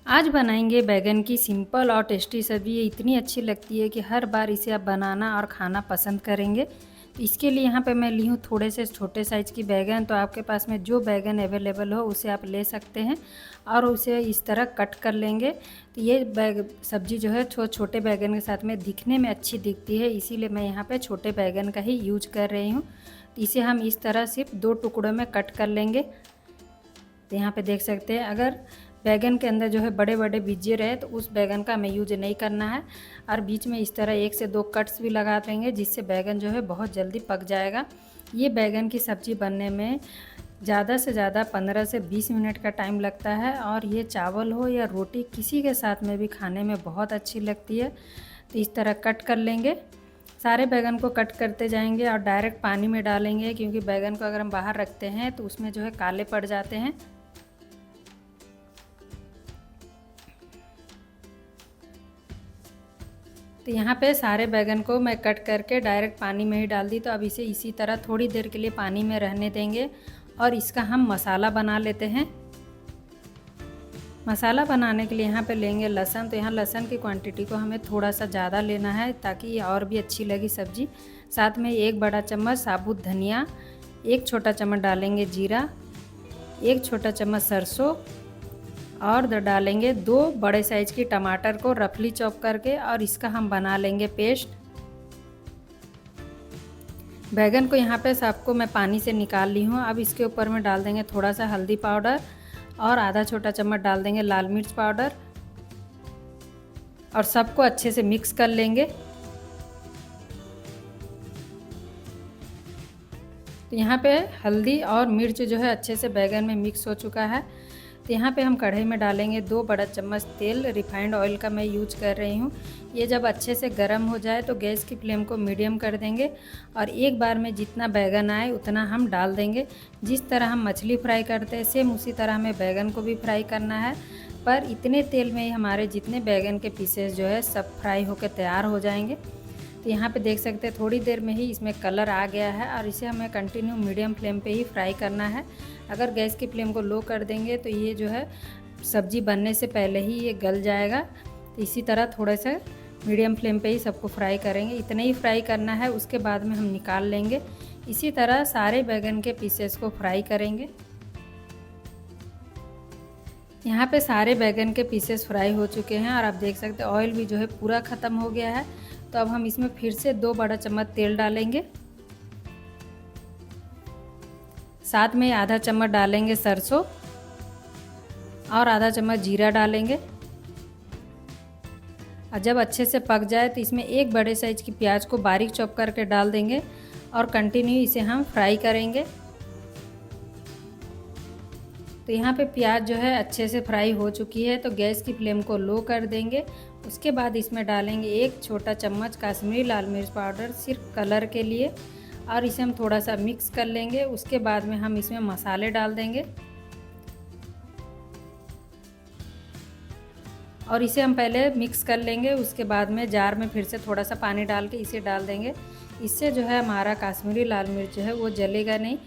आज बनाएंगे बैगन की सिंपल और टेस्टी सब्ज़ी। ये इतनी अच्छी लगती है कि हर बार इसे आप बनाना और खाना पसंद करेंगे। तो इसके लिए यहाँ पे मैं ली हूँ थोड़े से छोटे साइज़ की बैगन। तो आपके पास में जो बैगन अवेलेबल हो उसे आप ले सकते हैं और उसे इस तरह कट कर लेंगे। तो ये सब्ज़ी जो है छोटे बैगन के साथ में दिखने में अच्छी दिखती है, इसीलिए मैं यहाँ पर छोटे बैगन का ही यूज कर रही हूँ। तो इसे हम इस तरह सिर्फ 2 टुकड़ों में कट कर लेंगे। तो यहाँ पे देख सकते हैं, अगर बैगन के अंदर जो है बड़े बड़े बीजे रहे तो उस बैगन का हमें यूज नहीं करना है। और बीच में इस तरह 1 से 2 कट्स भी लगा देंगे, जिससे बैगन जो है बहुत जल्दी पक जाएगा। ये बैगन की सब्ज़ी बनने में ज़्यादा से ज़्यादा 15 से 20 मिनट का टाइम लगता है और ये चावल हो या रोटी किसी के साथ में भी खाने में बहुत अच्छी लगती है। तो इस तरह कट कर लेंगे। सारे बैगन को कट करते जाएंगे और डायरेक्ट पानी में डालेंगे, क्योंकि बैगन को अगर हम बाहर रखते हैं तो उसमें जो है काले पड़ जाते हैं। तो यहाँ पे सारे बैगन को मैं कट करके डायरेक्ट पानी में ही डाल दी। तो अब इसे इसी तरह थोड़ी देर के लिए पानी में रहने देंगे और इसका हम मसाला बना लेते हैं। मसाला बनाने के लिए यहाँ पे लेंगे लहसुन। तो यहाँ लहसुन की क्वांटिटी को हमें थोड़ा सा ज़्यादा लेना है ताकि ये और भी अच्छी लगी सब्ज़ी। साथ में 1 बड़ा चम्मच साबुत धनिया, 1 छोटा चम्मच डालेंगे जीरा, 1 छोटा चम्मच सरसों और डालेंगे 2 बड़े साइज की टमाटर को रफली चॉप करके, और इसका हम बना लेंगे पेस्ट। बैगन को यहाँ पे सबको मैं पानी से निकाल ली हूँ। अब इसके ऊपर में डाल देंगे थोड़ा सा हल्दी पाउडर और आधा छोटा चम्मच डाल देंगे लाल मिर्च पाउडर और सबको अच्छे से मिक्स कर लेंगे। तो यहाँ पे हल्दी और मिर्च जो है अच्छे से बैगन में मिक्स हो चुका है। तो यहाँ पे हम कढ़ाई में डालेंगे 2 बड़ा चम्मच तेल। रिफाइंड ऑयल का मैं यूज कर रही हूँ। ये जब अच्छे से गर्म हो जाए तो गैस की फ्लेम को मीडियम कर देंगे और एक बार में जितना बैगन आए उतना हम डाल देंगे। जिस तरह हम मछली फ्राई करते हैं सेम उसी तरह हमें बैगन को भी फ्राई करना है, पर इतने तेल में ही हमारे जितने बैगन के पीसेस जो है सब फ्राई होकर तैयार हो जाएंगे। तो यहाँ पे देख सकते हैं थोड़ी देर में ही इसमें कलर आ गया है और इसे हमें कंटिन्यू मीडियम फ्लेम पे ही फ्राई करना है। अगर गैस की फ्लेम को लो कर देंगे तो ये जो है सब्ज़ी बनने से पहले ही ये गल जाएगा। तो इसी तरह थोड़ा सा मीडियम फ्लेम पे ही सबको फ्राई करेंगे। इतना ही फ्राई करना है, उसके बाद में हम निकाल लेंगे। इसी तरह सारे बैगन के पीसेस को फ्राई करेंगे। यहाँ पे सारे बैगन के पीसेस फ्राई हो चुके हैं और आप देख सकते हैं ऑयल भी जो है पूरा ख़त्म हो गया है। तो अब हम इसमें फिर से 2 बड़ा चम्मच तेल डालेंगे। साथ में आधा चम्मच डालेंगे सरसों और आधा चम्मच जीरा डालेंगे। और जब अच्छे से पक जाए तो इसमें 1 बड़े साइज की प्याज को बारीक चॉप करके डाल देंगे और कंटिन्यू इसे हम फ्राई करेंगे। तो यहाँ पे प्याज जो है अच्छे से फ्राई हो चुकी है, तो गैस की फ्लेम को लो कर देंगे। उसके बाद इसमें डालेंगे 1 छोटा चम्मच काश्मीरी लाल मिर्च पाउडर सिर्फ कलर के लिए, और इसे हम थोड़ा सा मिक्स कर लेंगे। उसके बाद में हम इसमें मसाले डाल देंगे और इसे हम पहले मिक्स कर लेंगे। उसके बाद में जार में फिर से थोड़ा सा पानी डाल के इसे डाल देंगे। इससे जो है हमारा काश्मीरी लाल मिर्च जो है वो जलेगा नहीं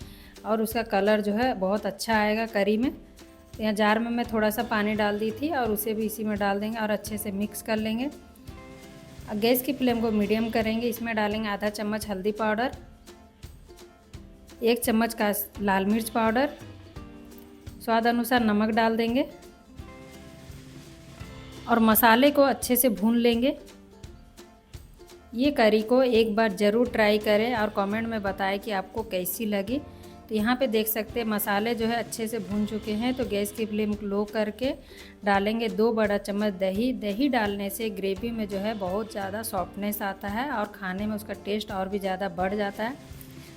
और उसका कलर जो है बहुत अच्छा आएगा करी में। तो यहाँ जार में मैं थोड़ा सा पानी डाल दी थी और उसे भी इसी में डाल देंगे और अच्छे से मिक्स कर लेंगे। गैस की फ्लेम को मीडियम करेंगे। इसमें डालेंगे आधा चम्मच हल्दी पाउडर, 1 चम्मच का लाल मिर्च पाउडर, स्वाद अनुसार नमक डाल देंगे और मसाले को अच्छे से भून लेंगे। ये करी को एक बार ज़रूर ट्राई करें और कमेंट में बताएं कि आपको कैसी लगी। तो यहाँ पे देख सकते हैं मसाले जो है अच्छे से भून चुके हैं। तो गैस की फ्लेम लो करके डालेंगे 2 बड़ा चम्मच दही। दही डालने से ग्रेवी में जो है बहुत ज़्यादा सॉफ्टनेस आता है और खाने में उसका टेस्ट और भी ज़्यादा बढ़ जाता है।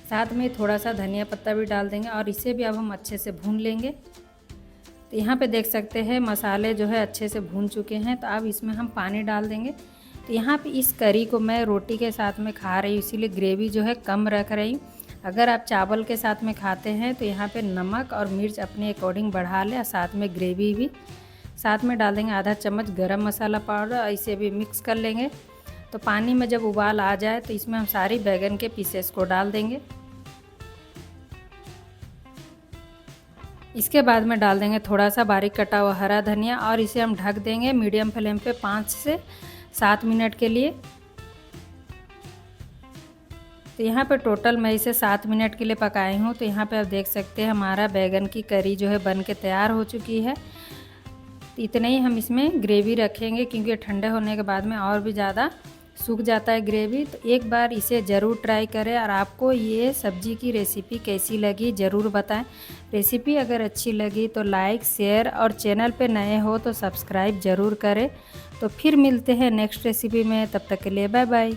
साथ में थोड़ा सा धनिया पत्ता भी डाल देंगे और इसे भी अब हम अच्छे से भून लेंगे। तो यहाँ पे देख सकते हैं मसाले जो है अच्छे से भून चुके हैं। तो अब इसमें हम पानी डाल देंगे। तो यहाँ पे इस करी को मैं रोटी के साथ में खा रही हूँ, इसीलिए ग्रेवी जो है कम रख रही हूँ। अगर आप चावल के साथ में खाते हैं तो यहाँ पे नमक और मिर्च अपने अकॉर्डिंग बढ़ा लें और साथ में ग्रेवी भी। साथ में डाल देंगे आधा चम्मच गरम मसाला पाउडर और इसे भी मिक्स कर लेंगे। तो पानी में जब उबाल आ जाए तो इसमें हम सारी बैगन के पीसेस को डाल देंगे। इसके बाद में डाल देंगे थोड़ा सा बारीक कटा हुआ हरा धनिया और इसे हम ढक देंगे मीडियम फ्लेम पे 5 से 7 मिनट के लिए। तो यहाँ पे टोटल मैं इसे 7 मिनट के लिए पकाई हूँ। तो यहाँ पे आप देख सकते हैं हमारा बैगन की करी जो है बन के तैयार हो चुकी है। तो इतने ही हम इसमें ग्रेवी रखेंगे क्योंकि ठंडे होने के बाद में और भी ज़्यादा सूख जाता है ग्रेवी। तो एक बार इसे ज़रूर ट्राई करें और आपको ये सब्ज़ी की रेसिपी कैसी लगी ज़रूर बताएं। रेसिपी अगर अच्छी लगी तो लाइक शेयर और चैनल पे नए हो तो सब्सक्राइब ज़रूर करें। तो फिर मिलते हैं नेक्स्ट रेसिपी में, तब तक के लिए बाय बाय।